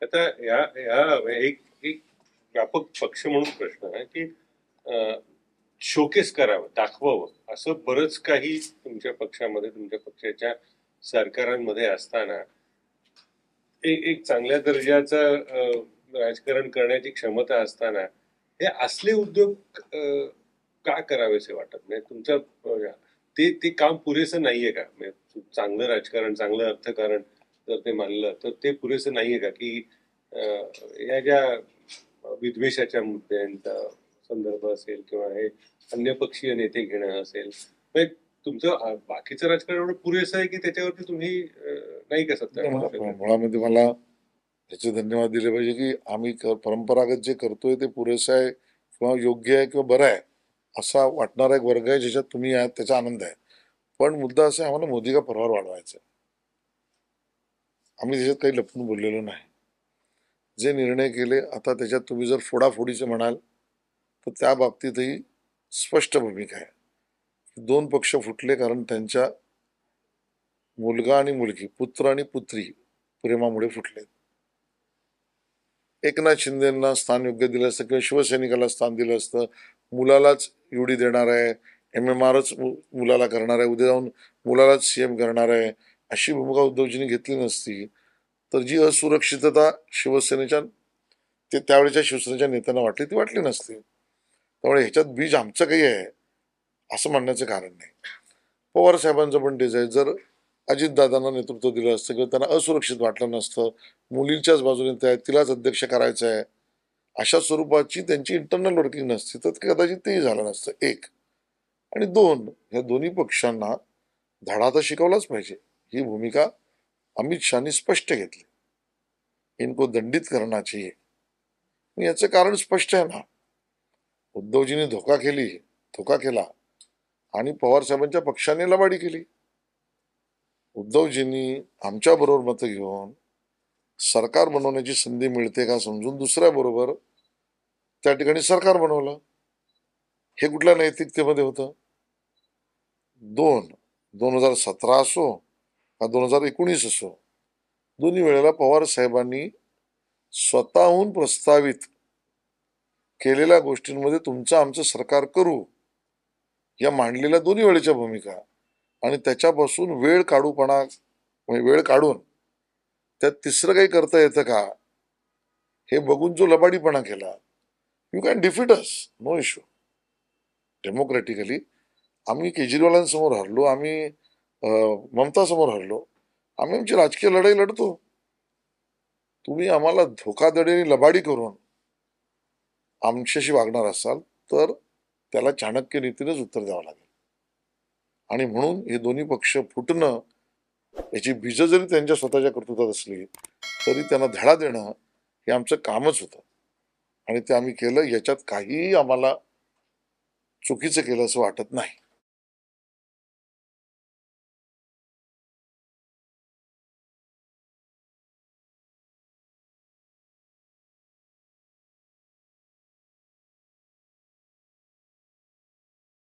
आता या या एक एक व्यापक पक्ष म्हणून प्रश्न आहे की शोकेस करावं, दाखवावं असं बरंच काही तुमच्या पक्षामध्ये, तुमच्या पक्षाच्या सरकारांमध्ये असताना एक चांगल्या दर्जाचं राजकारण करण्याची क्षमता असताना हे असले उद्योग का करावेसे वाटत नाही तुमचं? ते काम पुरेसं नाहीये का? म्हणजे चांगलं राजकारण, चांगलं अर्थकारण जर ते मानलं तर ते पुरेसं नाहीये का की या ज्या विद्वेषाच्या मुद्द्यांचा संदर्भ असेल किंवा हे अन्य पक्षीय नेते घेणं असेल, म्हणजे तुमचं बाकीचं राजकारण एवढं पुरेसं आहे की त्याच्यावरती तुम्ही नाही का सत्ता करू शकत? मुळामध्ये मला त्याचे धन्यवाद दिले पाहिजे की आम्ही परंपरागत जे करतोय ते पुरेसं आहे किंवा योग्य आहे किंवा बरं आहे असा वाटणारा एक वर्ग आहे ज्याच्यात तुम्ही आहात, त्याचा आनंद आहे. पण मुद्दा असा आहे, आम्हाला मोदी का पगार वाढवायचा आहे. आम्ही त्याच्यात काही लपून बोललेलो नाही. जे निर्णय केले आता त्याच्यात तुम्ही जर फोडाफोडीचे म्हणाल तर त्या बाबतीतही स्पष्ट भूमिका आहे. दोन पक्ष फुटले कारण त्यांच्या मुलगा आणि मुलगी, पुत्र आणि पुत्री प्रेमामुळे फुटले. एकनाथ शिंदेना स्थान योग्य दिलं असतं किंवा शिवसैनिकाला स्थान दिलं असतं. मुलालाच युडी देणार आहे, MMRच मुलाला करणार आहे, उद्या जाऊन मुलालाच CM करणार आहे, अशी भूमिका उद्धवजींनी घेतली नसती तर जी असुरक्षितता शिवसेनेच्या त्यावेळेच्या शिवसेनेच्या नेत्यांना वाटली ती वाटली नसती. त्यामुळे ह्याच्यात बीज आमचं काही आहे असं म्हणण्याचं कारण नाही. पवार साहेबांचं पण तेच आहे. जर अजितदादांना नेतृत्व दिलं असतं किंवा त्यांना असुरक्षित वाटलं नसतं, मुलींच्याच बाजूने त्या तिलाच अध्यक्ष करायचं आहे अशा स्वरूपाची त्यांची इंटरनल वर्किंग नसती तर कदाचित तेही झालं नसतं. एक आणि दोन, ह्या दोन्ही पक्षांना धडा तर शिकवलाच पाहिजे. ही भूमिका अमित शहानी स्पष्ट घेतली. इनको दंडित करना चाहिए. याचं कारण स्पष्ट आहे ना. उद्धवजींनी धोका केला आणि पवार साहेबांच्या पक्षाने लबाडी केली. उद्धवजींनी आमच्या बरोबर मतं घेऊन सरकार बनवण्याची संधी मिळते का समजून दुसऱ्या बरोबर त्या ठिकाणी सरकार बनवलं. हे कुठल्या नैतिकतेमध्ये होतं? 2017 असो का 2019 असो, दोन्ही वेळेला पवार साहेबांनी स्वतःहून प्रस्तावित केलेल्या गोष्टींमध्ये तुमचं आमचं सरकार करू या मांडलेल्या दोन्ही वेळेच्या भूमिका आणि त्याच्यापासून वेळ काढून त्यात तिसरं काही करता येतं का हे बघून जो लबाडीपणा केला, you can defeat us, no issue. Democratically आम्ही केजरीवालांसमोर हरलो, आम्ही ममता समोर हरलो, आम्ही आमची राजकीय लढाई लढतो. तुम्ही आम्हाला धोकाधडी आणि लबाडी करून आमच्याशी वागणार असाल तर त्याला चाणक्य रीतीनेच उत्तर द्यावं लागेल. आणि म्हणून हे दोन्ही पक्ष फुटणं याची बीज जरी त्यांच्या स्वतःच्या कर्तृत्वात असली तरी त्यांना धडा देणं हे आमचं कामच होतं आणि ते आम्ही केलं. याच्यात काहीही आम्हाला चुकीचं केलं असं वाटत नाही.